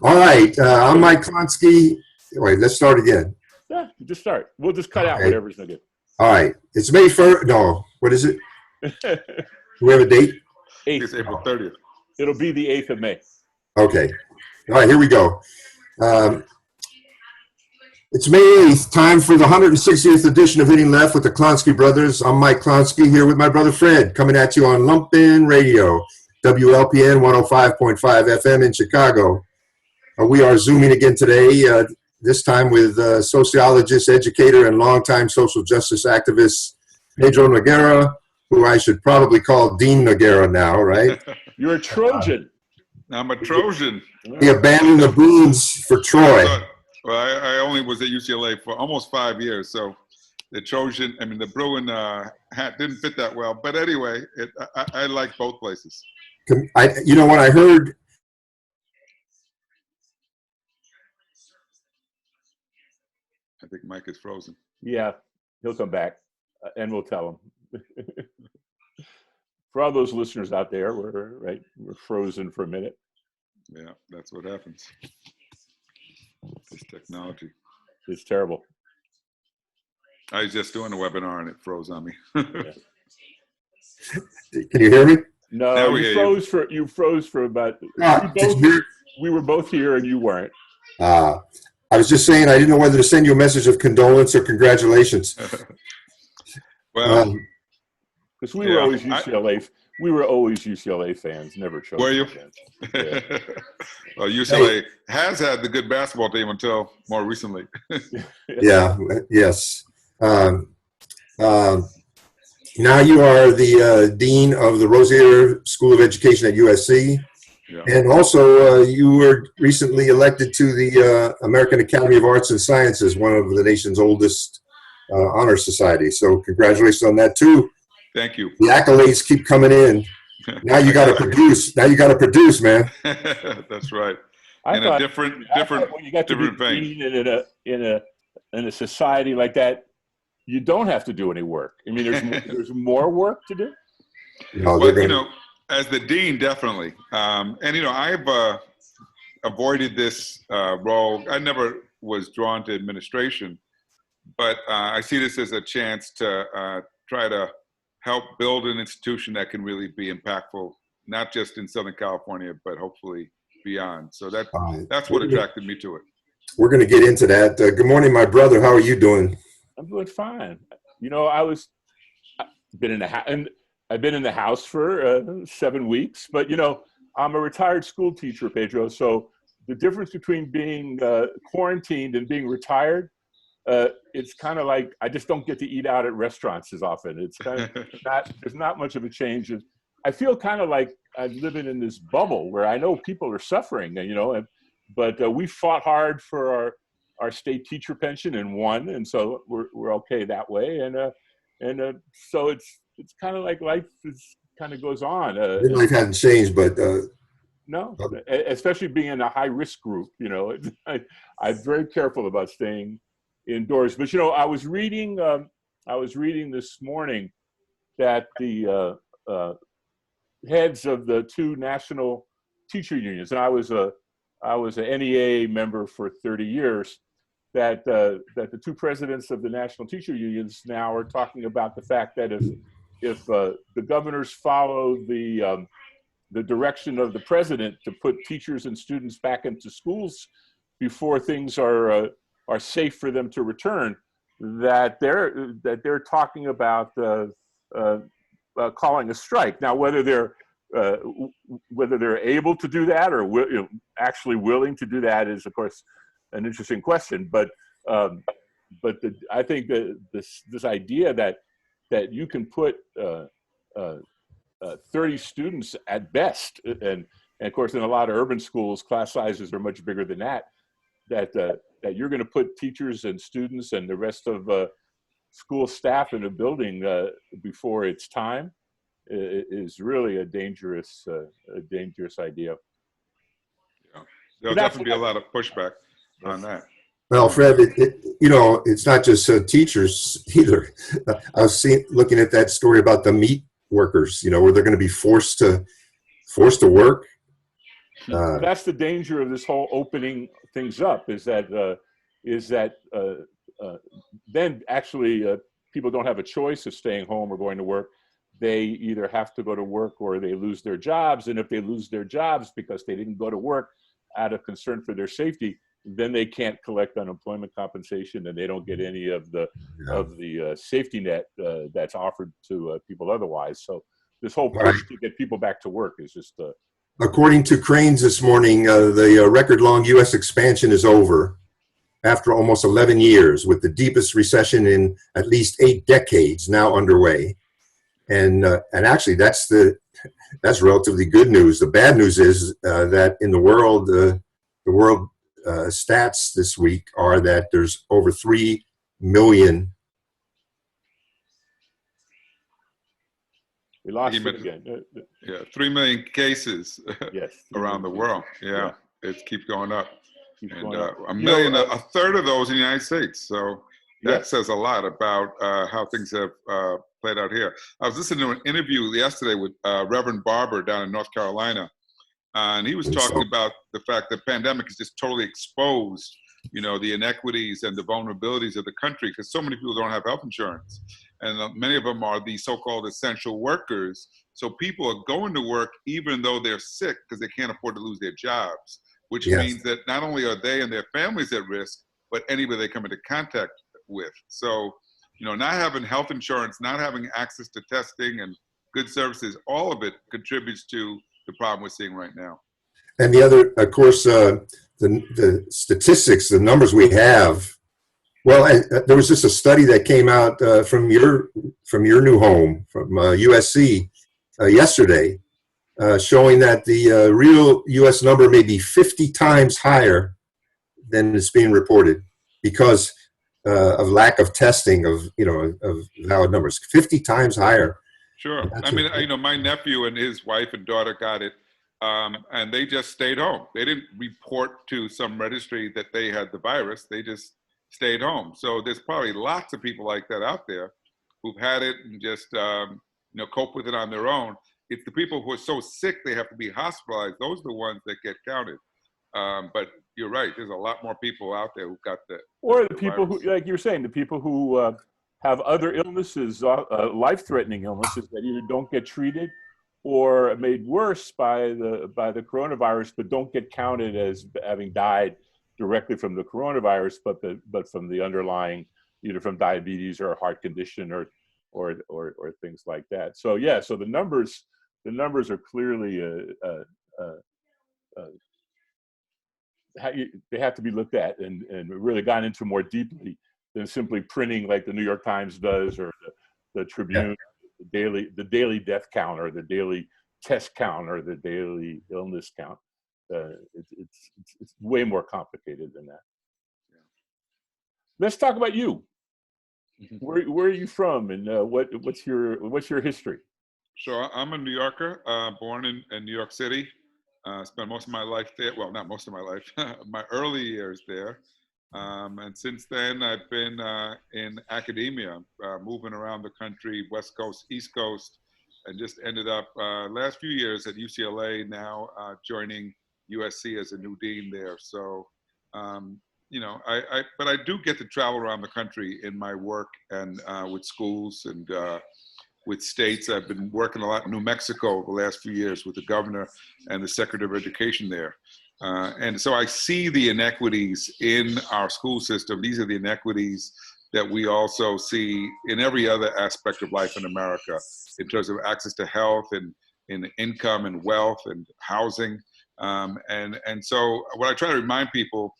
All right, I'm Mike Klonsky. Wait, let's start again. Yeah, just start. We'll just cut out Okay. whatever's no good. All right, it's May 1st. No, what is it? Do we have a date? It's 8th. April 30th. It'll be the 8th of May. Okay. All right, here we go. It's May 8th, time for the 160th edition of Hitting Left with the Klonsky brothers. I'm Mike Klonsky here with my brother Fred, coming at you on Lumpin' Radio, WLPN 105.5 FM in Chicago. We are Zooming again today, this time with sociologist, educator, and longtime social justice activist Pedro Noguera, who I should probably call Dean Noguera now, right? You're a Trojan. I'm a Trojan. He abandoned the Bruins for Troy. Well, I only was at UCLA for almost 5 years, so the Trojan, the Bruin hat didn't fit that well. But anyway, I like both places. When I heard, I think Mike is frozen. Yeah, he'll come back, and we'll tell him. For all those listeners out there, we're frozen for a minute. Yeah, that's what happens. This technology. It's terrible. I was just doing a webinar and it froze on me. Yeah. can you hear me? No, you froze for about. We were both here and you weren't. I was just saying I didn't know whether to send you a message of condolence or congratulations. Well, because we were always UCLA. We were always UCLA fans, never Trojan were you? fans. Yeah. Well, UCLA has had the good basketball team until more recently. Yes. Now you are the dean of the Rosier School of Education at USC. Yeah. And also, you were recently elected to the American Academy of Arts and Sciences, one of the nation's oldest honor societies. So congratulations on that, too. Thank you. The accolades keep coming in. Now you got to produce. Now you got to produce, man. That's right. I thought, different when you got to be vein. in a society like that, you don't have to do any work. I mean, there's more work to do. As the dean, definitely. I've avoided this role. I never was drawn to administration, but I see this as a chance to try to help build an institution that can really be impactful, not just in Southern California, but hopefully beyond. So that's what attracted me to it. We're going to get into that. Good morning, my brother. How are you doing? I'm doing fine. I've been in the house for 7 weeks, but I'm a retired school teacher, Pedro. So the difference between being quarantined and being retired, it's kind of like I just don't get to eat out at restaurants as often. It's kind of there's not much of a change. I feel kind of like I'm living in this bubble where I know people are suffering, but we fought hard for our state teacher pension and won, and so we're okay that way. And so it's kind of like life kind of goes on. Life hasn't changed, but no, especially being in a high risk group. I'm very careful about staying indoors. But I was reading this morning that the heads of the two national teacher unions, and I was an NEA member for 30 years, that the two presidents of the national teacher unions now are talking about the fact that if the governors follow the direction of the president to put teachers and students back into schools before things are safe for them to return, that they're talking about calling a strike. Now, whether they're able to do that or actually willing to do that is, of course, an interesting question. But I think that this idea that you can put 30 students at best, and of course in a lot of urban schools class sizes are much bigger than that you're going to put teachers and students and the rest of school staff in a building before it's time is really a dangerous idea. Yeah. There'll definitely be a lot of pushback on that. Well, Fred, it's not just teachers either. I was looking at that story about the meat workers, where they're going to be forced to work. That's the danger of this whole opening things up, is that then actually people don't have a choice of staying home or going to work. They either have to go to work or they lose their jobs. And if they lose their jobs because they didn't go to work out of concern for their safety, then they can't collect unemployment compensation, and they don't get any of the safety net that's offered to people otherwise. So this whole push to get people back to work is just according to Cranes this morning, the record-long U.S. expansion is over after almost 11 years, with the deepest recession in at least 8 decades now underway. And actually, that's relatively good news. The bad news is that in the world stats this week are that there's over 3 million. We lost it again. Yeah, 3 million cases yes, around the world. Yeah, it keeps going up. Keeps and going up. a million, a third of those in the United States. So that yes. says a lot about how things have played out here. I was listening to an interview yesterday with Reverend Barber down in North Carolina, and he was talking about the fact that the pandemic has just totally exposed, the inequities and the vulnerabilities of the country, because so many people don't have health insurance, and many of them are the so-called essential workers. So people are going to work even though they're sick because they can't afford to lose their jobs, which means that not only are they and their families at risk, but anybody they come into contact with. So, not having health insurance, not having access to testing and good services, all of it contributes to the problem we're seeing right now. And the other, of course, the statistics, the numbers we have. Well, there was just a study that came out from your new home, from USC, yesterday, showing that the real U.S. number may be 50 times higher than is being reported because of lack of testing of valid numbers. 50 times higher. Sure. I mean, my nephew and his wife and daughter got it, and they just stayed home. They didn't report to some registry that they had the virus. They just stayed home. So there's probably lots of people like that out there who've had it and just cope with it on their own. It's the people who are so sick they have to be hospitalized. Those are the ones that get counted. But you're right. There's a lot more people out there who got the people virus. who, like you were saying, the people who have other illnesses, life-threatening illnesses that either don't get treated or made worse by the coronavirus, but don't get counted as having died directly from the coronavirus, but from the underlying, either from diabetes or a heart condition or things like that. So so the numbers are clearly they have to be looked at and really gone into more deeply than simply printing like the New York Times does, or the Tribune, the daily death count, or the daily test count, or the daily illness count. It's way more complicated than that. Let's talk about you. Where are you from, and what's your history? So I'm a New Yorker, born in New York City. Spent most of my life there. Well, not most of my life, my early years there. And since then, I've been in academia, moving around the country, West Coast, East Coast, and just ended up last few years at UCLA, now joining USC as a new dean there. So, but I do get to travel around the country in my work and with schools and with states. I've been working a lot in New Mexico the last few years with the governor and the secretary of education there. And so I see the inequities in our school system. These are the inequities that we also see in every other aspect of life in America, in terms of access to health and in income and wealth and housing. And so what I try to remind people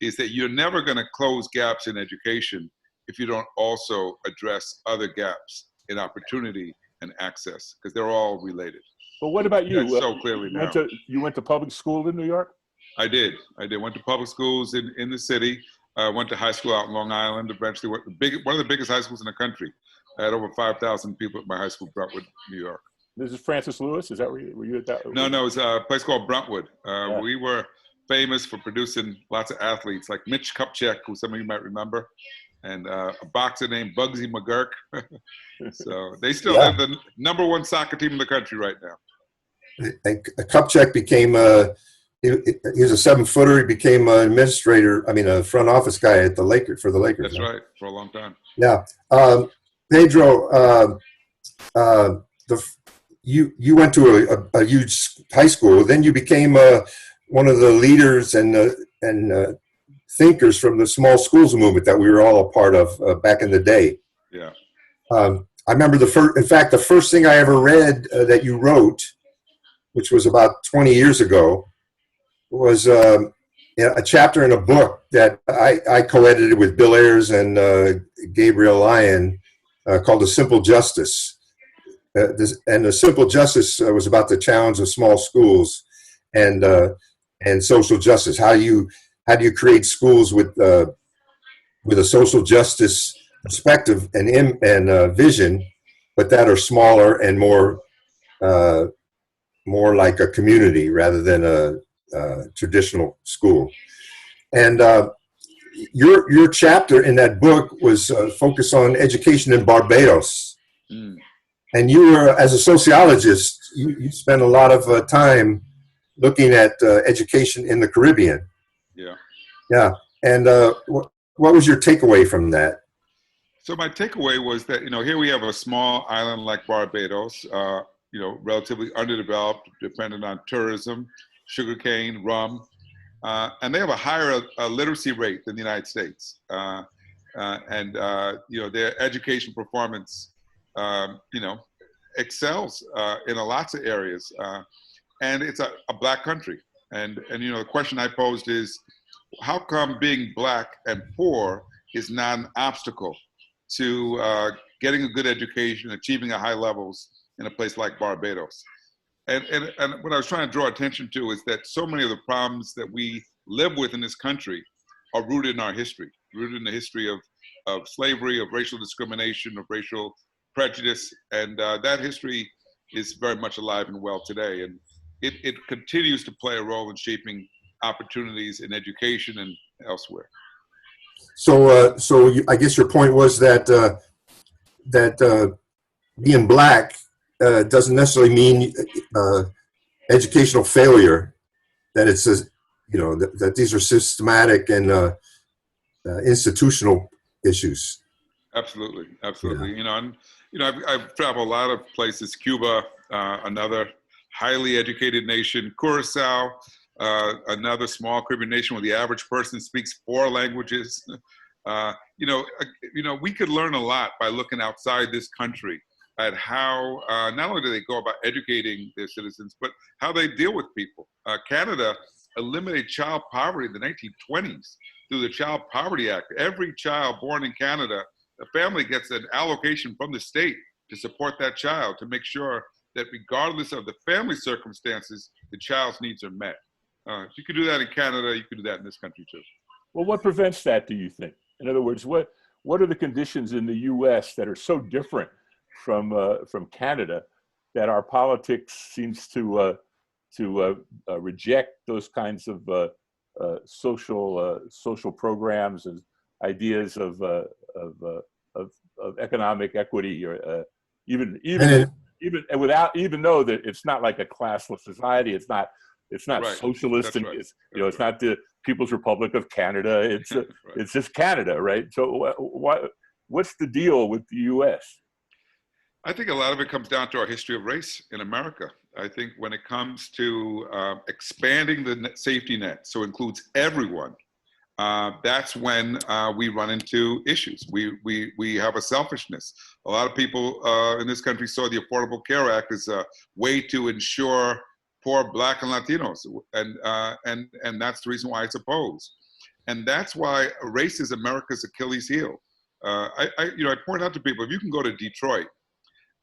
is that you're never going to close gaps in education if you don't also address other gaps in opportunity and access, because they're all related. But what about you? That's so clearly now. You went to public school in New York? I did. Went to public schools in the city. Went to high school out in Long Island. Eventually, one of the biggest high schools in the country. I had over 5,000 people at my high school, Brentwood, New York. This is Francis Lewis. Is that were you at that? No, it was a place called Brentwood. We were famous for producing lots of athletes, like Mitch Kupchak, who some of you might remember, and a boxer named Bugsy McGurk. So they still have the #1 soccer team in the country right now. And Kupchak became he was a 7-footer. He became an administrator. I mean, a front office guy at the Lakers for the Lakers. That's right, for a long time. Yeah, Pedro. You went to a huge high school. Then you became one of the leaders and thinkers from the small schools movement that we were all a part of back in the day. Yeah. I remember the first thing I ever read that you wrote, which was about 20 years ago, was a chapter in a book that I co-edited with Bill Ayers and Gabriel Lyon called "The Simple Justice." And "The Simple Justice" was about the challenge of small schools and social justice. How do you create schools with a social justice perspective and vision, but that are smaller and more like a community rather than a traditional school. And your chapter in that book was focused on education in Barbados. Mm. And you were, as a sociologist, you spent a lot of time looking at education in the Caribbean. Yeah. Yeah. And what was your takeaway from that? So my takeaway was that, here we have a small island like Barbados, relatively underdeveloped, dependent on tourism, sugarcane, rum, and they have a higher literacy rate than the United States. Their education performance, excels in lots of areas. And it's a Black country. And the question I posed is, how come being Black and poor is not an obstacle to getting a good education, achieving high levels in a place like Barbados? And what I was trying to draw attention to is that so many of the problems that we live with in this country are rooted in our history, rooted in the history of slavery, of racial discrimination, of racial prejudice. And that history is very much alive and well today. And it continues to play a role in shaping opportunities in education and elsewhere. So I guess your point was that being Black doesn't necessarily mean educational failure. That it's that these are systematic and institutional issues. Absolutely. Yeah. I've traveled a lot of places. Cuba, another highly educated nation. Curacao, another small Caribbean nation where the average person speaks 4 languages. We could learn a lot by looking outside this country at how not only do they go about educating their citizens, but how they deal with people. Canada eliminated child poverty in the 1920s through the Child Poverty Act. Every child born in Canada, the family gets an allocation from the state to support that child, to make sure that regardless of the family circumstances, the child's needs are met. If you could do that in Canada, you could do that in this country too. Well, what prevents that, do you think? In other words, what are the conditions in the U.S. that are so different from Canada that our politics seems to reject those kinds of social programs and ideas of economic equity, or even though that it's not like a classless society, it's not Right. socialist, That's and right. it's not the People's Republic of Canada. It's Right. It's just Canada, right? So what's the deal with the U.S.? I think a lot of it comes down to our history of race in America. I think when it comes to expanding the safety net, so it includes everyone, that's when we run into issues. We have a selfishness. A lot of people in this country saw the Affordable Care Act as a way to ensure poor Black and Latinos, and that's the reason why it's opposed. And that's why race is America's Achilles heel. I point out to people, if you can go to Detroit,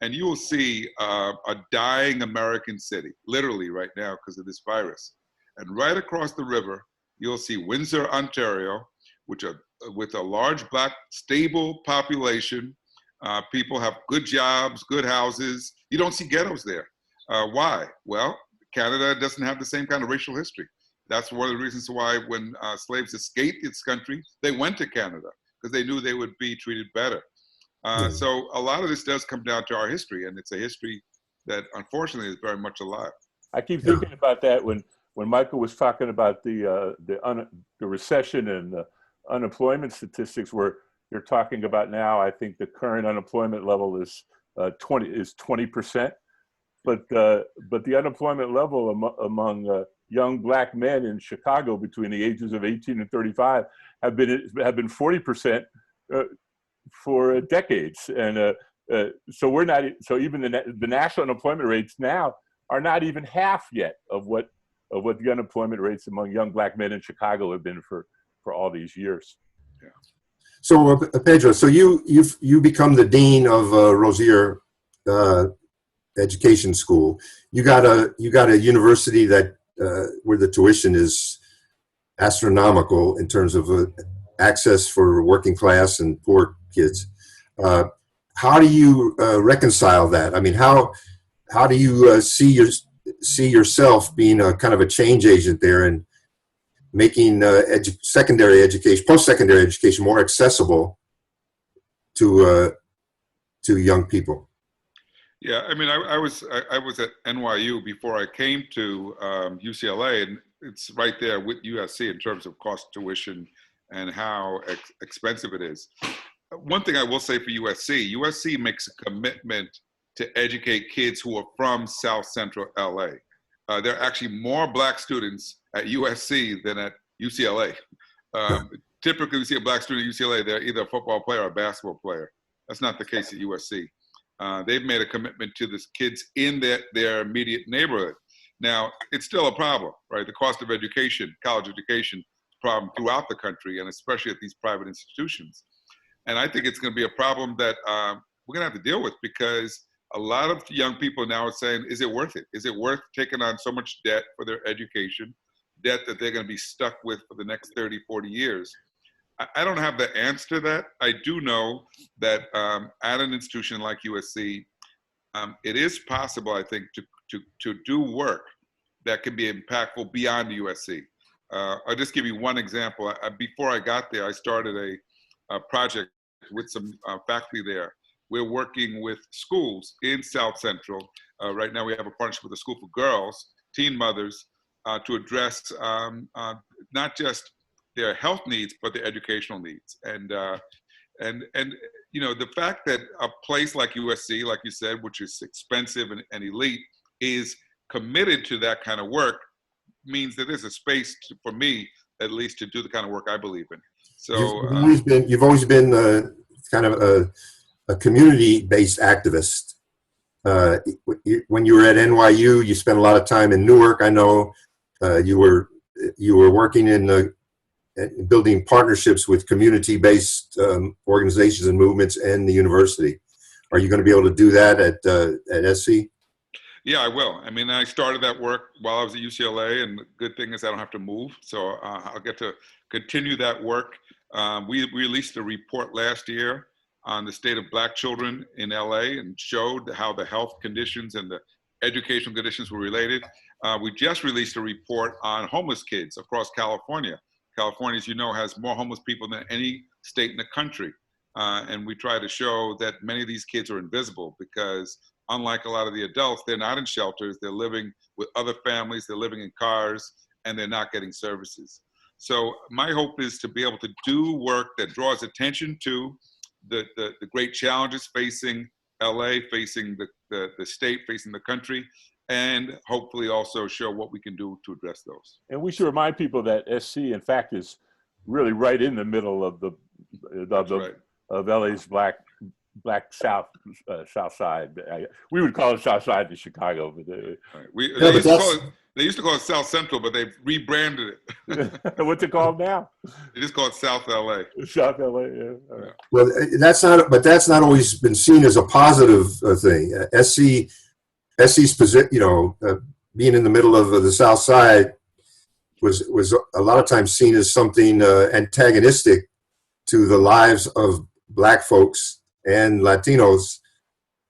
and you will see a dying American city, literally right now because of this virus. And right across the river, you'll see Windsor, Ontario, with a large Black, stable population. People have good jobs, good houses. You don't see ghettos there. Why? Well, Canada doesn't have the same kind of racial history. That's one of the reasons why when slaves escaped its country, they went to Canada, because they knew they would be treated better. So a lot of this does come down to our history, and it's a history that unfortunately is very much alive. I keep thinking about that when when Michael was talking about the recession and the unemployment statistics, where you're talking about now, I think the current unemployment level is 20%, but the unemployment level among young black men in Chicago between the ages of 18 and 35 have been 40% for decades, and so we're not. So even the national unemployment rates now are not even half yet of what the unemployment rates among young black men in Chicago have been for all these years. Yeah. So Pedro, so you become the dean of Rosier Education School. You got a university that where the tuition is astronomical in terms of access for working class and poor kids. How do you reconcile that? I mean, how do you see yourself being a kind of a change agent there and making secondary education, post-secondary education more accessible to young people? Yeah, I mean, I was at NYU before I came to UCLA, and it's right there with USC in terms of cost tuition and how expensive it is. One thing I will say for USC makes a commitment to educate kids who are from South Central LA. There are actually more black students at USC than at UCLA. Typically, we see a black student at UCLA, they're either a football player or a basketball player. That's not the case at USC. They've made a commitment to the kids in their immediate neighborhood. Now, it's still a problem, right? The cost of education, college education, is a problem throughout the country, and especially at these private institutions. And I think it's going to be a problem that we're going to have to deal with, because a lot of young people now are saying, is it worth it? Is it worth taking on so much debt for their education, debt that they're going to be stuck with for the next 30, 40 years? I don't have the answer to that. I do know that at an institution like USC, it is possible, I think, to do work that can be impactful beyond USC. I'll just give you one example. Before I got there, I started a project with some faculty there. We're working with schools in South Central. Right now we have a partnership with a school for girls, teen mothers, to address not just their health needs, but their educational needs. And you know, the fact that a place like USC, like you said, which is expensive and elite, is committed to that kind of work means that there's a space for me, at least, to do the kind of work I believe in. So you've always been kind of a community-based activist. When you were at NYU, you spent a lot of time in Newark. I know you were working in building partnerships with community-based organizations and movements and the university. Are you going to be able to do that at SC? Yeah, I will. I mean, I started that work while I was at UCLA, and the good thing is I don't have to move, so I'll get to continue that work. We released a report last year on the state of black children in LA and showed how the health conditions and the educational conditions were related. We just released a report on homeless kids across California. California, as you know, has more homeless people than any state in the country. And we try to show that many of these kids are invisible because, unlike a lot of the adults, they're not in shelters, they're living with other families, they're living in cars, and they're not getting services. So my hope is to be able to do work that draws attention to the great challenges facing LA, facing the state, facing the country, and hopefully also show what we can do to address those. And we should remind people that SC, in fact, is really right in the middle of of LA's black south side. We would call it South Side in Chicago, but they used to call it South Central, but they've rebranded it. What's it called now? They just call it South LA. South LA, yeah. Yeah. Well, that's not always been seen as a positive thing. SC's position, being in the middle of the South Side was a lot of times seen as something antagonistic to the lives of black folks and Latinos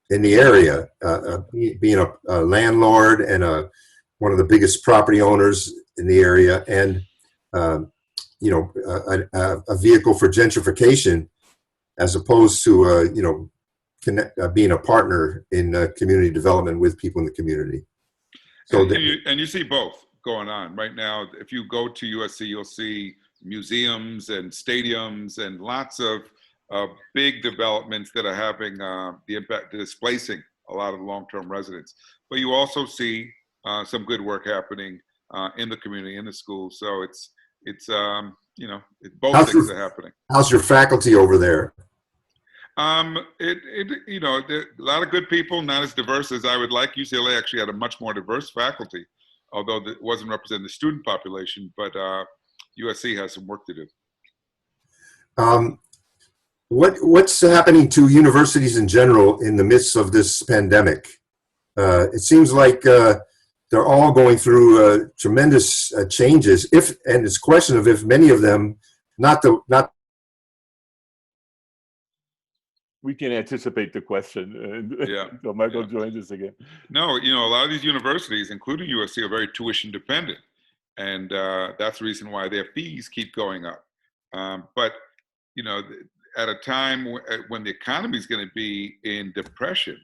in the area, being a landlord and one of the biggest property owners in the area, and a vehicle for gentrification, as opposed to being a partner in community development with people in the community. So and you see both going on right now. If you go to USC, you'll see museums and stadiums and lots of big developments that are having the impact, displacing a lot of long-term residents. But you also see some good work happening in the community, in the schools. So it's both things are happening. How's your faculty over there? A lot of good people, not as diverse as I would like. UCLA actually had a much more diverse faculty, although it wasn't representing the student population, but USC has some work to do. What's happening to universities in general in the midst of this pandemic? It seems like they're all going through tremendous changes. And it's a question of if many of them, not. We can anticipate the question. Yeah. So Michael joins us again. No, a lot of these universities, including USC, are very tuition dependent. And that's the reason why their fees keep going up. But, at a time when the economy is going to be in depression,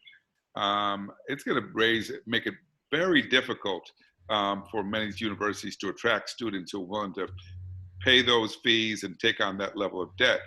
it's going to make it very difficult for many universities to attract students who are willing to pay those fees and take on that level of debt.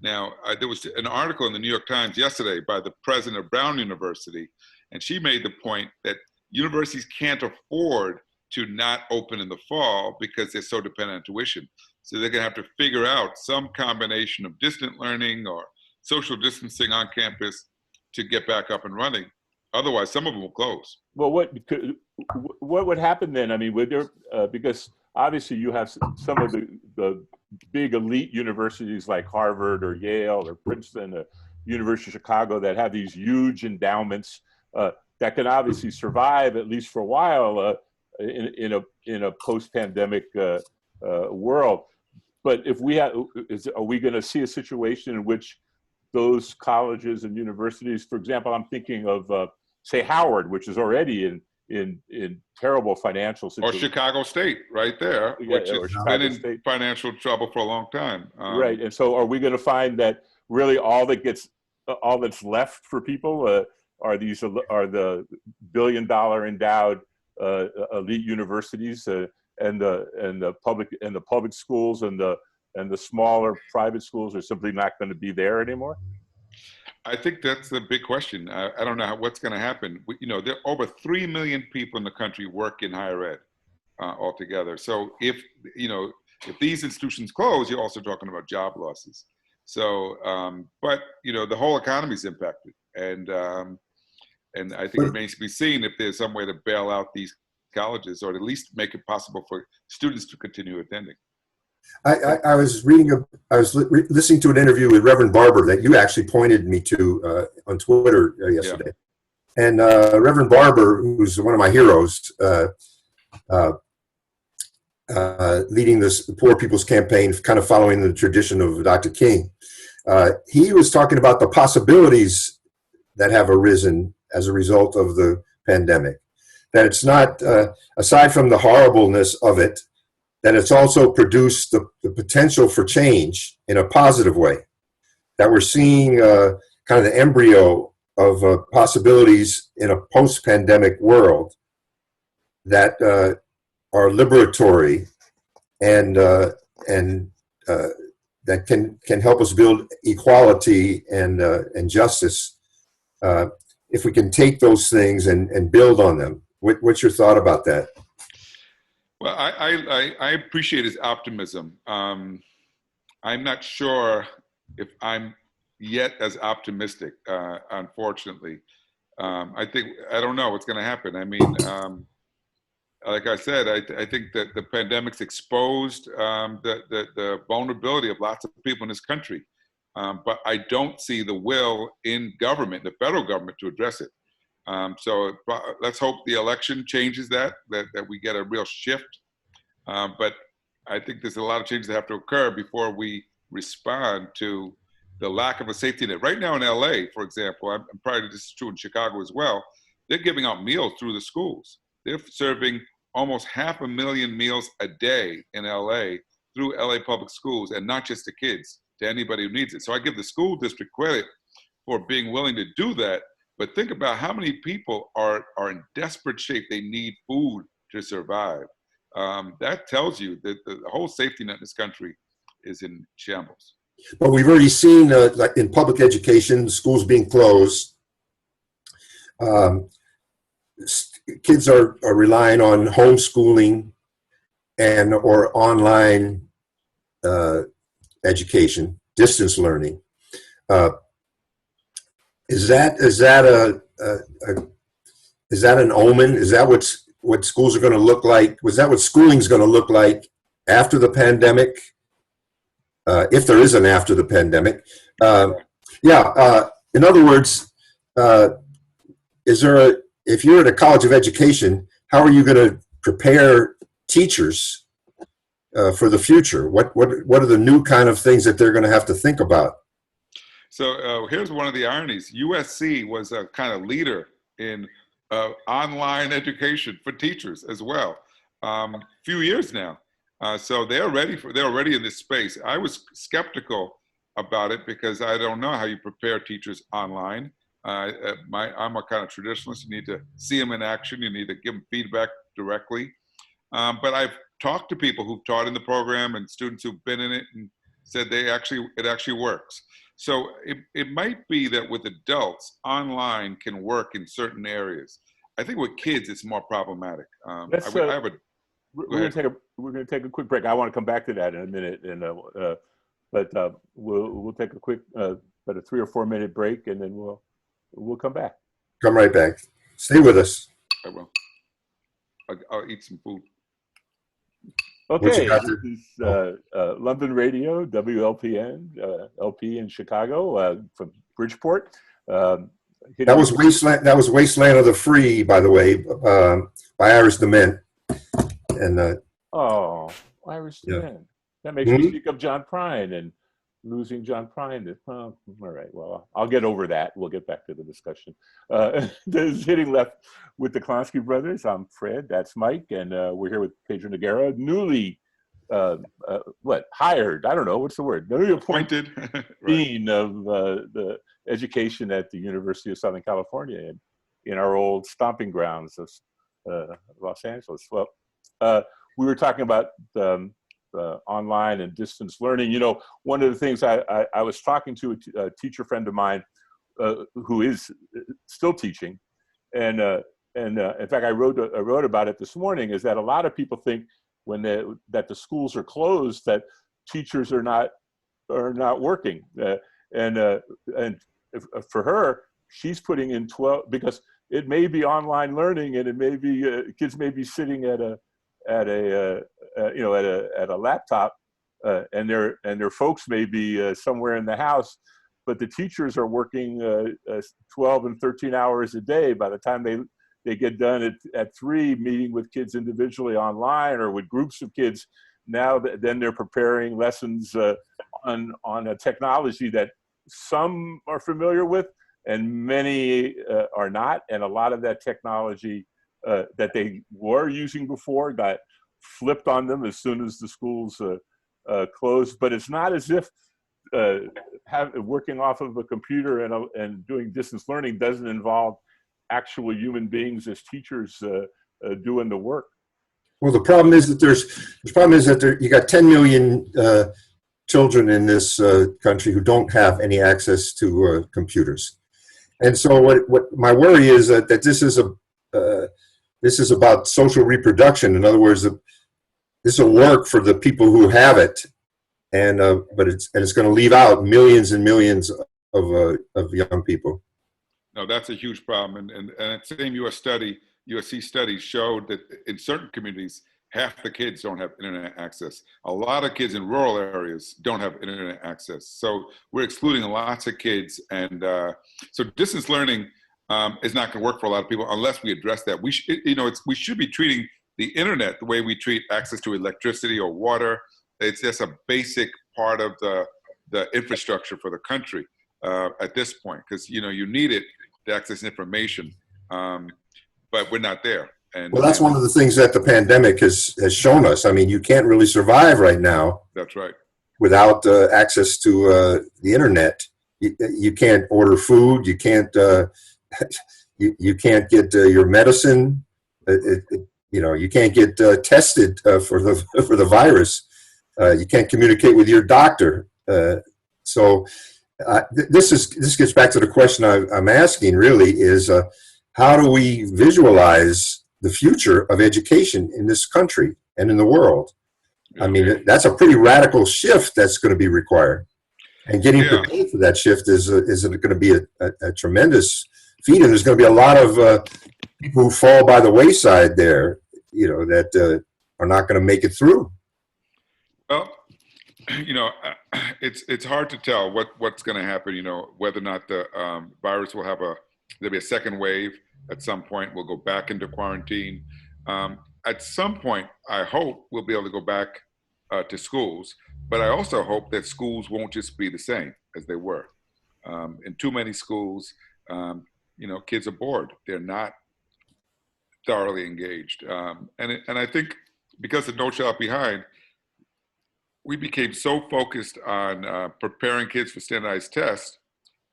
Now, there was an article in the New York Times yesterday by the president of Brown University, and she made the point that universities can't afford to not open in the fall because they're so dependent on tuition. So they're going to have to figure out some combination of distant learning or social distancing on campus to get back up and running. Otherwise, some of them will close. Well, what would happen then? I mean, would there, because obviously you have some of the big elite universities like Harvard or Yale or Princeton, or University of Chicago that have these huge endowments that can obviously survive at least for a while in a post-pandemic world. But if we have, are we going to see a situation in which those colleges and universities, for example, I'm thinking of say Howard, which is already in terrible financial situation. Or Chicago State, right there, which has been in financial trouble for a long time. Right, and so are we going to find that really all that's left for people are the billion-dollar endowed elite universities and the public schools and the smaller private schools are simply not going to be there anymore? I think that's the big question. I don't know what's going to happen. There are over 3 million people in the country work in higher ed altogether. So if these institutions close, you're also talking about job losses. So, but the whole economy is impacted, and I think it remains to be seen if there's some way to bail out these colleges, or at least make it possible for students to continue attending. I was listening to an interview with Reverend Barber that you actually pointed me to on Twitter yesterday. Yeah. And Reverend Barber, who's one of my heroes, leading this Poor People's Campaign, kind of following the tradition of Dr. King, he was talking about the possibilities that have arisen as a result of the pandemic. That it's not, aside from the horribleness of it, that it's also produced the potential for change in a positive way. That we're seeing kind of the embryo of possibilities in a post-pandemic world that are liberatory and that can help us build equality and justice if we can take those things and build on them. What's your thought about that? Well, I appreciate his optimism. I'm not sure if I'm yet as optimistic, unfortunately. I don't know what's going to happen. I mean, like I said, I think that the pandemic's exposed the vulnerability of lots of people in this country. But I don't see the will in government, the federal government, to address it. So let's hope the election changes that we get a real shift. But I think there's a lot of changes that have to occur before we respond to the lack of a safety net. Right now in LA, for example, I'm probably this is true in Chicago as well, they're giving out meals through the schools. They're serving almost 500,000 meals a day in LA through LA public schools, and not just to kids, to anybody who needs it. So I give the school district credit for being willing to do that. But think about how many people are in desperate shape. They need food to survive. that tells you that the whole safety net in this country is in shambles. But we've already seen, like in public education, schools being closed. Kids are relying on homeschooling and or online education, distance learning. Is that an omen? Is that what schools are going to look like? Was that what schooling is going to look like after the pandemic? If there is an after the pandemic. In other words, if you're at a college of education, how are you going to prepare teachers for the future? What are the new kind of things that they're going to have to think about? So here's one of the ironies. USC was a kind of leader in online education for teachers as well. Few years now. So they're already in this space. I was skeptical about it because I don't know how you prepare teachers online. I'm a kind of traditionalist. You need to see them in action. You need to give them feedback directly. But I've talked to people who've taught in the program and students who've been in it and said it actually works. So it might be that with adults, online can work in certain areas. I think with kids, it's more problematic. We're going to take a quick break. I want to come back to that in a minute, but we'll take a quick, about a 3 or 4 minute break, and then we'll come back. Come right back. Stay with us. I will. I'll eat some food. Okay, this is London Radio, WLPN, LP in Chicago, from Bridgeport. That was Wasteland. That was Wasteland of the Free, by the way, by Iris DeMint. And Irish Man. That makes me think of John Prine and losing John Prine. All right, well, I'll get over that. We'll get back to the discussion. This is Hitting Left with the Klonsky brothers. I'm Fred, that's Mike, and we're here with Pedro Noguera, newly, hired, I don't know, what's the word? Newly appointed dean of the education at the University of Southern California in our old stomping grounds of Los Angeles. Well, we were talking about online and distance learning. You know, one of the things I was talking to a teacher friend of mine who is still teaching, and in fact, I wrote about it this morning. Is that a lot of people think that the schools are closed, that teachers are not working, and for her, she's putting in 12 because it may be online learning, and it may be kids may be sitting at a laptop, and their folks may be somewhere in the house, but the teachers are working 12 and 13 hours a day. By the time they get done at 3, meeting with kids individually online or with groups of kids, then they're preparing lessons on a technology that some are familiar with and many are not, and a lot of that technology that they were using before got flipped on them as soon as the schools closed. But it's not as if working off of a computer and doing distance learning doesn't involve actual human beings as teachers doing the work. Well, the problem is that you got 10 million children in this country who don't have any access to computers, and so what my worry is that this is about social reproduction. In other words, this will work for the people who have it, but it's going to leave out millions and millions of young people. No, that's a huge problem, and that same USC study showed that in certain communities, half the kids don't have internet access. A lot of kids in rural areas don't have internet access. So we're excluding lots of kids, and so distance learning is not going to work for a lot of people unless we address that. We should be treating the internet the way we treat access to electricity or water. It's just a basic part of the infrastructure for the country at this point, because you need it to access information, but we're not there. And well, that's one of the things that the pandemic has shown us. I mean, you can't really survive right now. That's right. Without access to the internet. You can't order food. You can't you can't get your medicine. You can't get tested for the virus. You can't communicate with your doctor. So this gets back to the question I'm asking. Really, is how do we visualize the future of education in this country and in the world? I mean, that's a pretty radical shift that's going to be required. And getting prepared for that shift is going to be a tremendous feat. And there's going to be a lot of people who fall by the wayside there, that are not going to make it through. Well, it's hard to tell what's going to happen, whether or not the virus will there'll be a second wave at some point. We'll go back into quarantine. At some point, I hope we'll be able to go back to schools, but I also hope that schools won't just be the same as they were. In too many schools, kids are bored. They're not thoroughly engaged. And I think because of No Child Behind, we became so focused on preparing kids for standardized tests,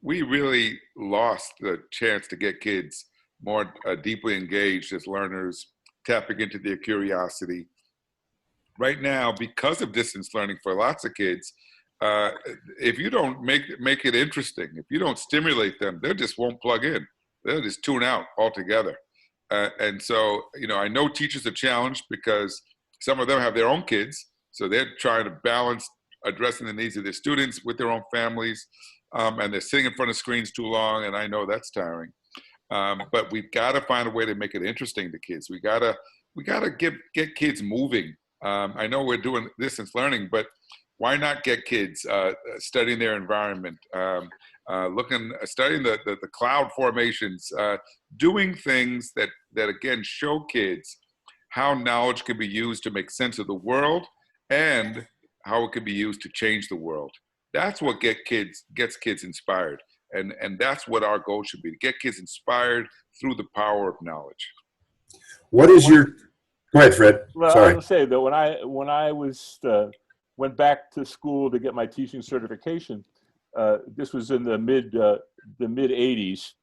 we really lost the chance to get kids more deeply engaged as learners, tapping into their curiosity. Right now, because of distance learning for lots of kids, if you don't make it interesting, if you don't stimulate them, they just won't plug in. They'll just tune out altogether. And so, I know teachers are challenged because some of them have their own kids, so they're trying to balance addressing the needs of their students with their own families, and they're sitting in front of screens too long, and I know that's tiring. But we've got to find a way to make it interesting to kids. We gotta get kids moving. I know we're doing distance learning, but why not get kids studying their environment, studying the cloud formations, doing things that again show kids how knowledge can be used to make sense of the world and how it can be used to change the world. That's what gets kids inspired. And that's what our goal should be, to get kids inspired through the power of knowledge. What is your... Go ahead, Fred. Well, Sorry. I was going to say that when I went back to school to get my teaching certification, this was in the mid 80s,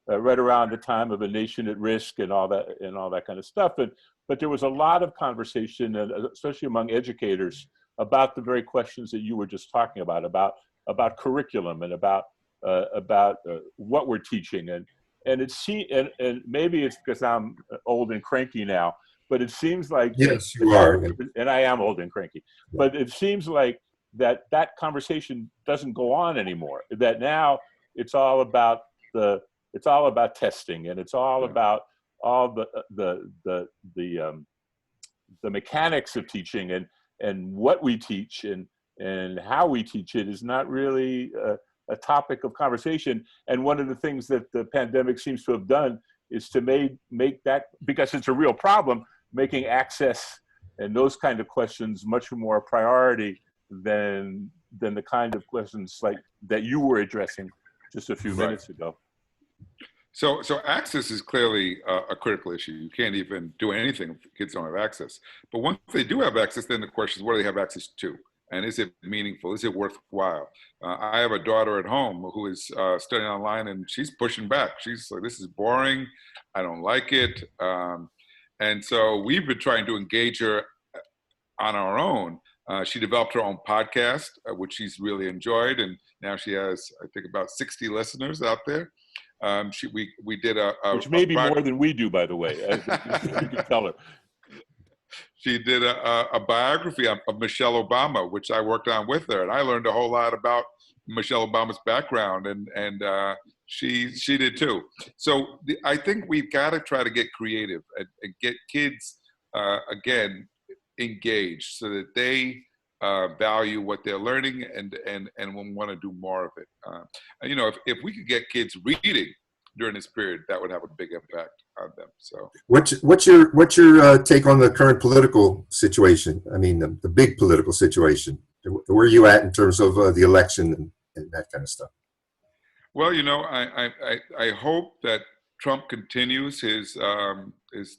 right around the time of A Nation at Risk and all that kind of stuff. But there was a lot of conversation, and especially among educators, about the very questions that you were just talking about curriculum and about what we're teaching, and maybe it's because I'm old and cranky now, but it seems like yes, you are, and I am old and cranky, but it seems like that conversation doesn't go on anymore. That now it's all about testing, and it's all about all the mechanics of teaching and what we teach and how we teach it is not really a topic of conversation. And one of the things that the pandemic seems to have done is to make that, because it's a real problem, making access and those kind of questions much more a priority than the kind of questions like that you were addressing just a few minutes ago. So access is clearly a critical issue. You can't even do anything if kids don't have access. But once they do have access, then the question is, what do they have access to? And is it meaningful? Is it worthwhile? I have a daughter at home who is studying online, and she's pushing back. She's like, this is boring. I don't like it. And so we've been trying to engage her on our own. She developed her own podcast, which she's really enjoyed. And now she has, I think, about 60 listeners out there. We did which may be more than we do, by the way. You can tell her. She did a biography of Michelle Obama, which I worked on with her, and I learned a whole lot about Michelle Obama's background, and she did too. So I think we've got to try to get creative and get kids again engaged, so that they value what they're learning and will want to do more of it. If we could get kids reading during this period, that would have a big impact on them. So what's your take on the current political situation? I mean, the big political situation. Where are you at in terms of the election and that kind of stuff? Well, I hope that Trump continues his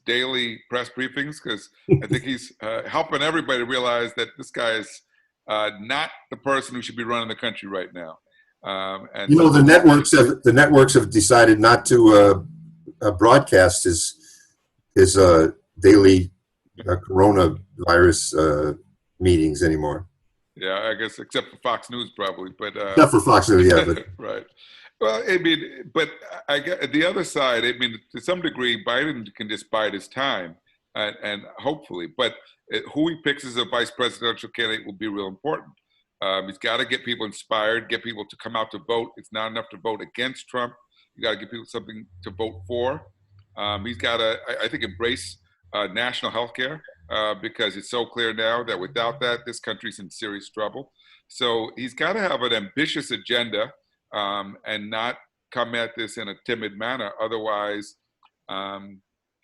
daily press briefings, because I think he's helping everybody realize that this guy is not the person who should be running the country right now. And the networks have decided not to broadcast his daily coronavirus meetings anymore. Yeah, I guess except for Fox News probably, but Except for Fox News, yeah. But right. Well, I mean, but I get the other side. I mean, to some degree, Biden can just bide his time, and hopefully, but who he picks as a vice presidential candidate will be real important. He's got to get people inspired, get people to come out to vote. It's not enough to vote against Trump. You got to give people something to vote for. He's got to, I think, embrace national health care because it's so clear now that without that, this country's in serious trouble. So he's got to have an ambitious agenda and not come at this in a timid manner. Otherwise, I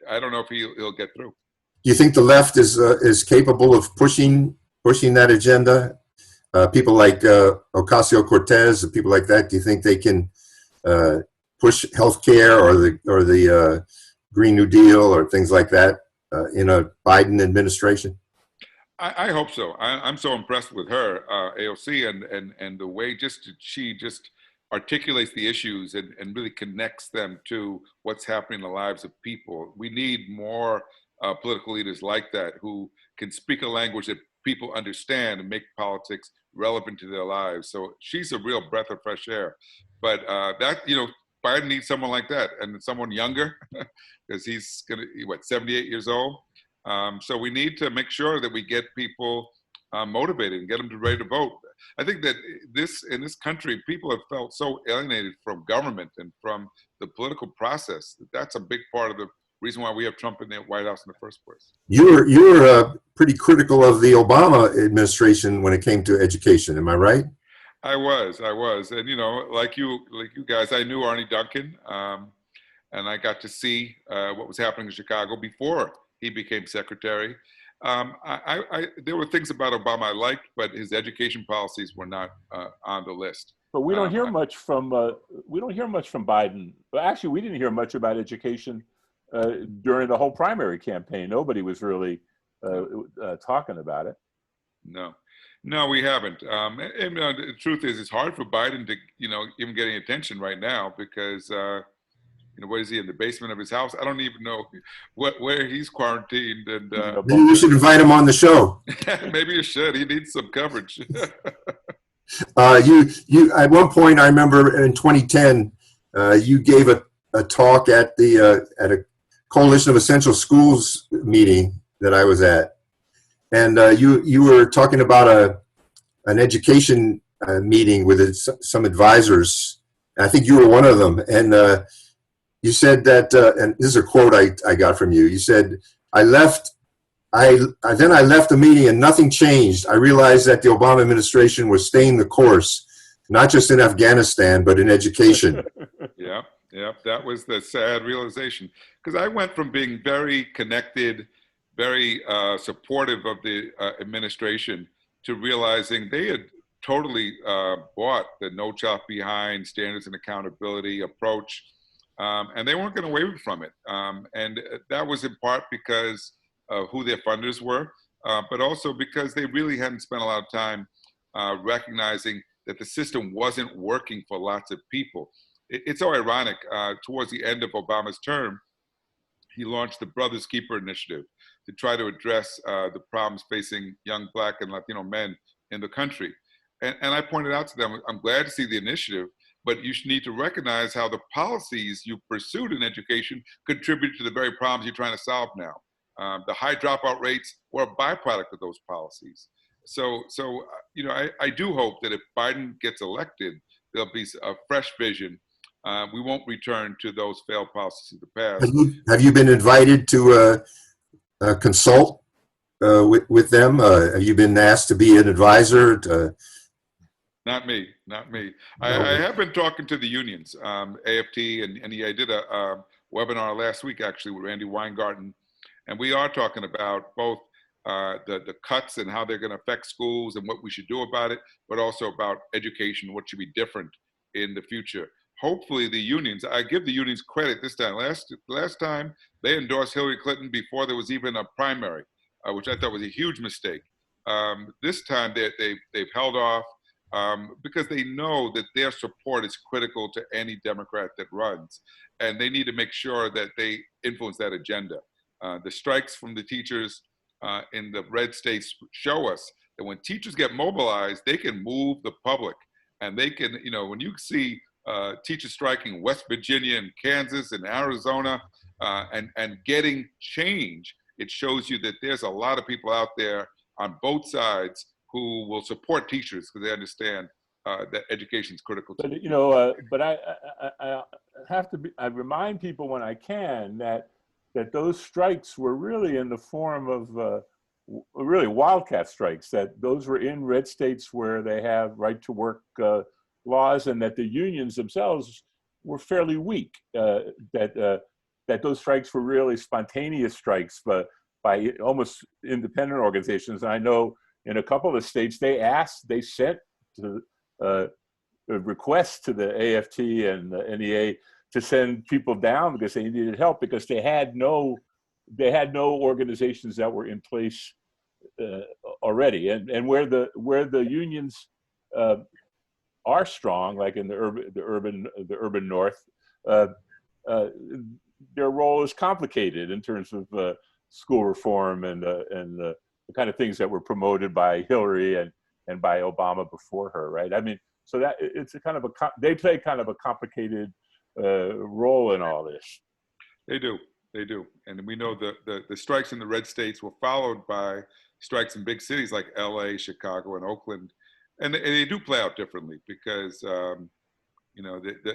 don't know if he'll get through. do you think the left is capable of pushing that agenda? People like Ocasio-Cortez, people like that. Do you think they can push healthcare or the Green New Deal or things like that in a Biden administration? I hope so. I'm so impressed with her, AOC, and the way she just articulates the issues and really connects them to what's happening in the lives of people. We need more political leaders like that who can speak a language that people understand and make politics relevant to their lives. So she's a real breath of fresh air. But Biden needs someone like that and someone younger because he's 78 years old. So we need to make sure that we get people motivated and get them ready to vote. I think that in this country, people have felt so alienated from government and from the political process. That's a big part of the reason why we have Trump in the White House in the first place. You were pretty critical of the Obama administration when it came to education. Am I right? I was, and like you guys, I knew Arnie Duncan, and I got to see what was happening in Chicago before he became secretary. There were things about Obama I liked, but his education policies were not on the list. But we don't hear much from Biden. Well, actually, we didn't hear much about education during the whole primary campaign. Nobody was really talking about it. No, we haven't. And the truth is, it's hard for Biden to, even getting attention right now because, what is he in the basement of his house? I don't even know where he's quarantined. And maybe we should invite him on the show. Maybe you should. He needs some coverage. You at one point, I remember in 2010, you gave a talk at a Coalition of Essential Schools meeting that I was at, and you were talking about an education meeting with some advisors. I think you were one of them, and you said that, and this is a quote I got from you. You said, I left the meeting and nothing changed. I realized that the Obama administration was staying the course, not just in Afghanistan, but in education. Yeah, that was the sad realization. Because I went from being very connected, very supportive of the administration to realizing they had totally bought the No Child Behind standards and accountability approach. And they weren't going to waver from it. And that was in part because of who their funders were, but also because they really hadn't spent a lot of time recognizing that the system wasn't working for lots of people. It's so ironic. Towards the end of Obama's term, he launched the Brothers Keeper initiative to try to address the problems facing young Black and Latino men in the country. And I pointed out to them, I'm glad to see the initiative, but you need to recognize how the policies you pursued in education contribute to the very problems you're trying to solve now. The high dropout rates were a byproduct of those policies. So I do hope that if Biden gets elected, there'll be a fresh vision. We won't return to those failed policies of the past. Have you been invited to consult with them? Have you been asked to be an advisor? Not me. I have been talking to the unions, AFT, and I did a webinar last week actually with Randy Weingarten, and we are talking about both the cuts and how they're going to affect schools and what we should do about it, but also about education, what should be different in the future. Hopefully the unions, I give the unions credit this time. Last time they endorsed Hillary Clinton before there was even a primary, which I thought was a huge mistake. This time they've held off because they know that their support is critical to any Democrat that runs. And they need to make sure that they influence that agenda. The strikes from the teachers in the red states show us that when teachers get mobilized, they can move the public. And they can, when you see teachers striking in West Virginia and Kansas and Arizona and getting change, it shows you that there's a lot of people out there on both sides who will support teachers because they understand that education is critical. But I have to I remind people when I can that those strikes were really in the form of really wildcat strikes, that those were in red states where they have right to work laws, and that the unions themselves were fairly weak, that those strikes were really spontaneous strikes by almost independent organizations. And I know in a couple of states they sent a request to the AFT and the NEA to send people down because they needed help, because they had no organizations that were in place already, and where the unions are strong, like in the urban north, their role is complicated in terms of school reform and the kind of things that were promoted by Hillary and by Obama before her, right? I mean, so that it's a kind of they play kind of a complicated role in all this. They do, and we know the strikes in the red states were followed by strikes in big cities like LA, Chicago, and Oakland, and they do play out differently because the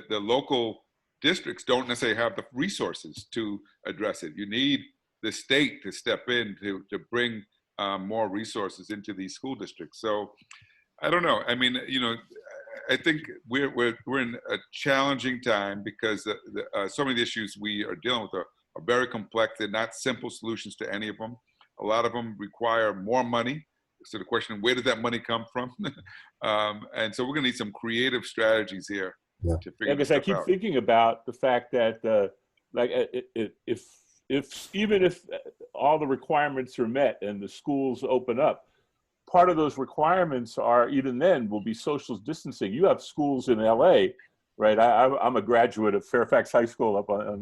local districts don't necessarily have the resources to address it. You need the state to step in to bring more resources into these school districts. So I don't know. I mean, I think we're in a challenging time because so many of the issues we are dealing with are very complex. They're not simple solutions to any of them. A lot of them require more money. So the question, where did that money come from? And so we're going to need some creative strategies here to figure this out. Because I keep thinking about the fact that, even if all the requirements are met and the schools open up, part of those requirements are, even then, will be social distancing. You have schools in LA, right? I'm a graduate of Fairfax High School up on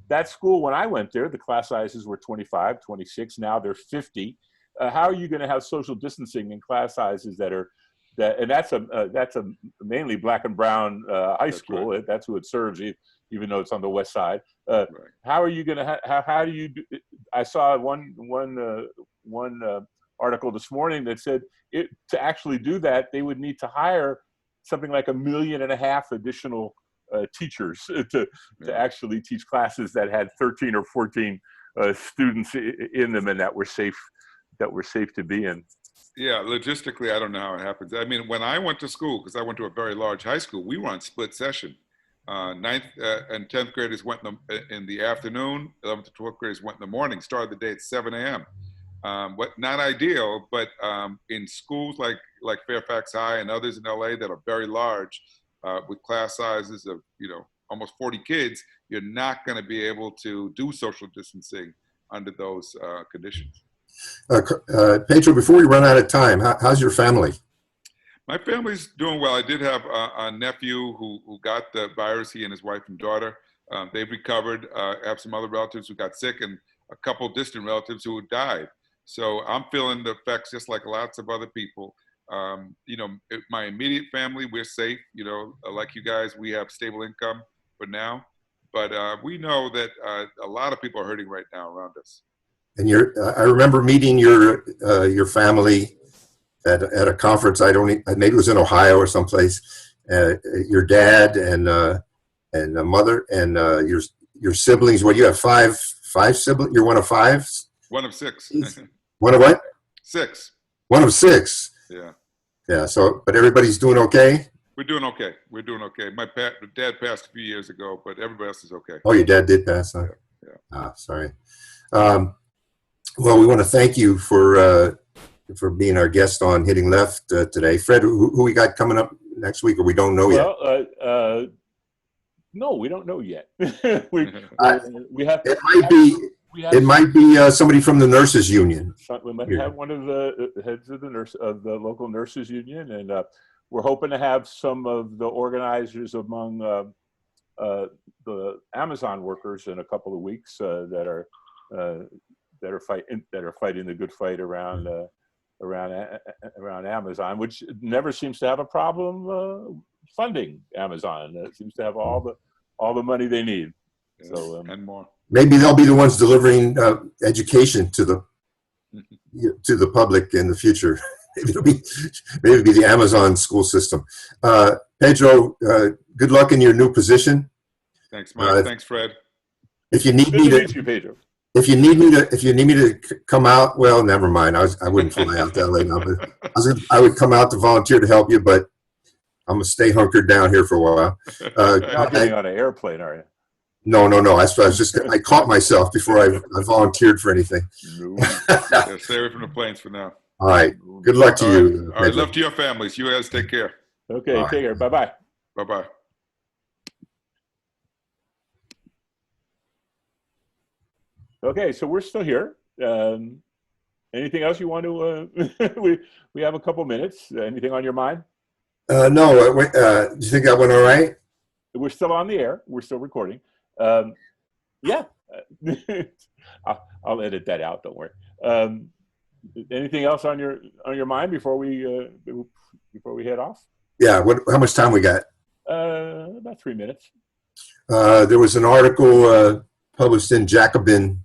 that school. When I went there, the class sizes were 25, 26. Now they're 50. How are you going to have social distancing in class sizes and that's a mainly black and brown high school. Right. That's who it serves, even though it's on the west side. Right. How are you going to how do you do? I saw one article this morning that said to actually do that, they would need to hire something like 1.5 million additional teachers to actually teach classes that had 13 or 14 students in them and that were safe to be in. Yeah, logistically, I don't know how it happens. I mean, when I went to school, because I went to a very large high school, we were on split session. 9th and 10th graders went in the afternoon, 11th to 12th graders went in the morning, started the day at 7 a.m. Not ideal, but in schools like Fairfax High and others in LA that are very large, with class sizes of almost 40 kids, you're not going to be able to do social distancing under those conditions. Pedro, before we run out of time, how's your family? My family's doing well. I did have a nephew who got the virus, he and his wife and daughter. They've recovered. I have some other relatives who got sick and a couple distant relatives who died. So I'm feeling the effects just like lots of other people. My immediate family, we're safe. Like you guys, we have stable income for now. But we know that a lot of people are hurting right now around us. And I remember meeting your family at a conference. maybe it was in Ohio or someplace. Your dad and a mother and your siblings. What, you have five siblings? You're one of five? One of six. One of what? 6. One of 6. Yeah. Yeah. So, but everybody's doing okay? We're doing okay. My dad passed a few years ago, but everybody else is okay. Oh, your dad did pass, huh? Yeah. Sorry. Well, we want to thank you for being our guest on Hitting Left today. Fred, who we got coming up next week, or we don't know yet? No, we don't know yet. It might be somebody from the nurses union. We might have one of the heads of the local nurses union, and we're hoping to have some of the organizers among the Amazon workers in a couple of weeks that that are fighting the good fight around Amazon, which never seems to have a problem funding Amazon. It seems to have all the money they need. Yes, So and more. Maybe they'll be the ones delivering education to the public in the future. Maybe it'll be the Amazon school system. Pedro, good luck in your new position. Thanks, Mike. Thanks, Fred. If you need me to meet you, Pedro. If you need me to come out, well, never mind. I wouldn't fly out that way now, but I would come out to volunteer to help you, but I'm gonna stay hunkered down here for a while. You're not getting on an airplane, are you? No. I caught myself before I volunteered for anything. No. Yeah, stay away from the planes for now. All right. Good luck to you. All right. Love to your families. You guys take care. Okay. All take care. Bye-bye. Bye-bye. Okay, so we're still here. Anything else you want to? We have a couple minutes. Anything on your mind? No. Do you think that went all right? We're still on the air. We're still recording. Yeah, I'll edit that out. Don't worry. Anything else on your mind before we head off? Yeah. How much time we got? About 3 minutes. There was an article published in Jacobin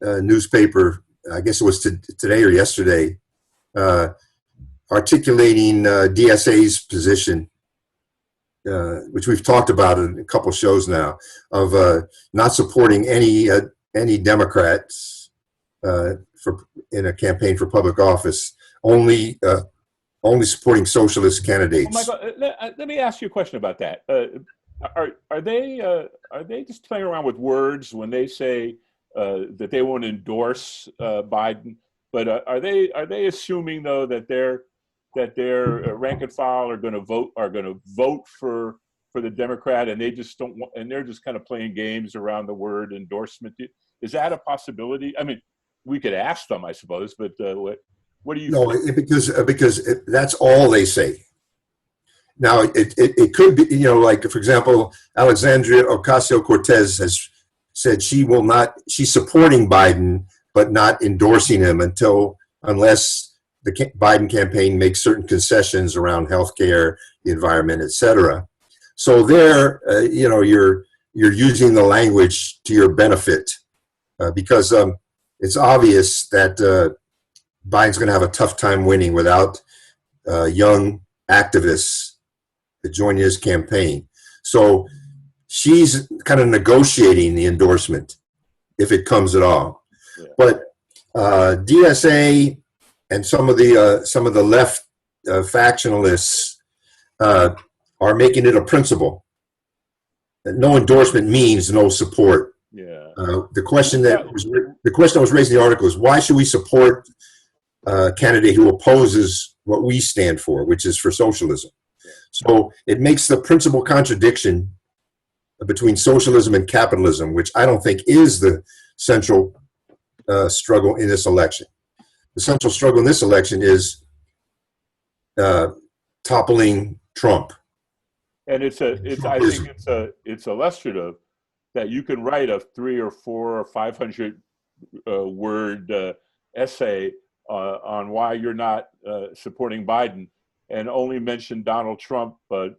newspaper. I guess it was today or yesterday, articulating DSA's position, which we've talked about in a couple shows now, of not supporting any Democrats in a campaign for public office, only supporting socialist candidates. Oh, Michael, let me ask you a question about that. Are they just playing around with words when they say that they won't endorse Biden? But are they assuming though that their rank and file are going to vote for the Democrat, and they just don't want, and they're just kind of playing games around the word endorsement? Is that a possibility? I mean, we could ask them, I suppose, but what do you? No, because that's all they say. Now, it could be, like, for example, Alexandria Ocasio-Cortez has said she's supporting Biden, but not endorsing him unless the Biden campaign makes certain concessions around healthcare, the environment, et cetera. So there, you're using the language to your benefit because it's obvious that Biden's going to have a tough time winning without young activists to join his campaign. So she's kind of negotiating the endorsement if it comes at all. Yeah. But DSA and some of the left factionalists are making it a principle that no endorsement means no support. Yeah. The question that was raised in the article is, why should we support a candidate who opposes what we stand for, which is for socialism? So it makes the principal contradiction between socialism and capitalism, which I don't think is the central struggle in this election. The central struggle in this election is toppling Trump. And I think it's illustrative that you can write a 300 or 400 or 500 word essay on why you're not supporting Biden, and only mention Donald Trump 2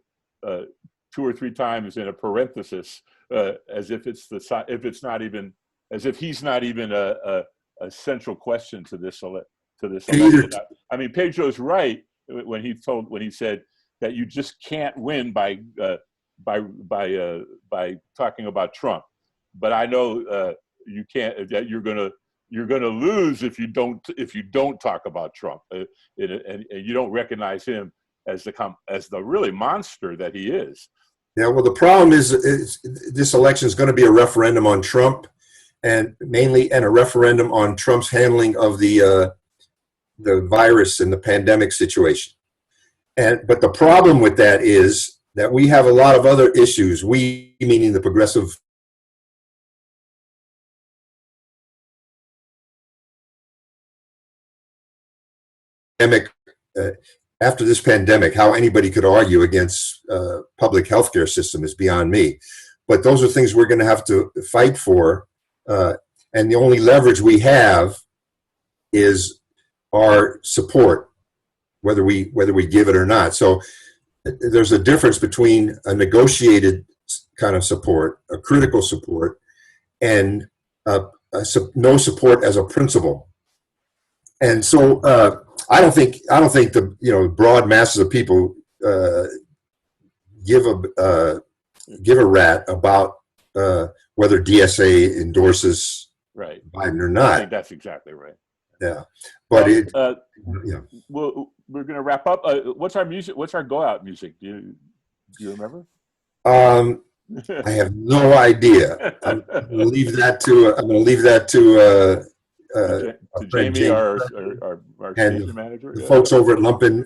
or 3 times in a parenthesis, as if he's not even a central question to this election. I mean, Pedro's right when he said that you just can't win by talking about Trump. But I know you can't. That you're gonna lose if you don't talk about Trump, and you don't recognize him as the really monster that he is. Yeah, well, the problem is this election is going to be a referendum on Trump, and a referendum on Trump's handling of the virus and the pandemic situation. But the problem with that is that we have a lot of other issues. We, meaning the progressive pandemic. After this pandemic, how anybody could argue against public healthcare system is beyond me. But those are things we're going to have to fight for. and the only leverage we have is our support, whether we give it or not. So there's a difference between a negotiated kind of support, a critical support, and no support as a principle. And so I don't think the broad masses of people give a rat about whether DSA endorses right. Biden or I not. think that's exactly right. Yeah, but we're going to wrap up. What's our music? What's our go out music? Do you remember? I have no idea. I'm going to leave that to Jamie, Jamie, our and station manager, the folks over at Lumpen,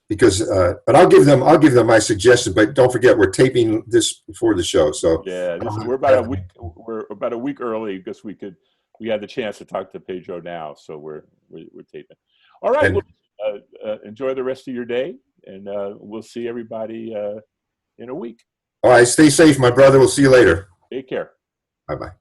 because but I'll give them my suggestion. But don't forget, we're taping this before the show, so yeah, we're about a week early because we had the chance to talk to Pedro now, so we're taping. All right, enjoy the rest of your day, and we'll see everybody in a week. All right, stay safe, my brother. We'll see you later. Take care. Bye-bye.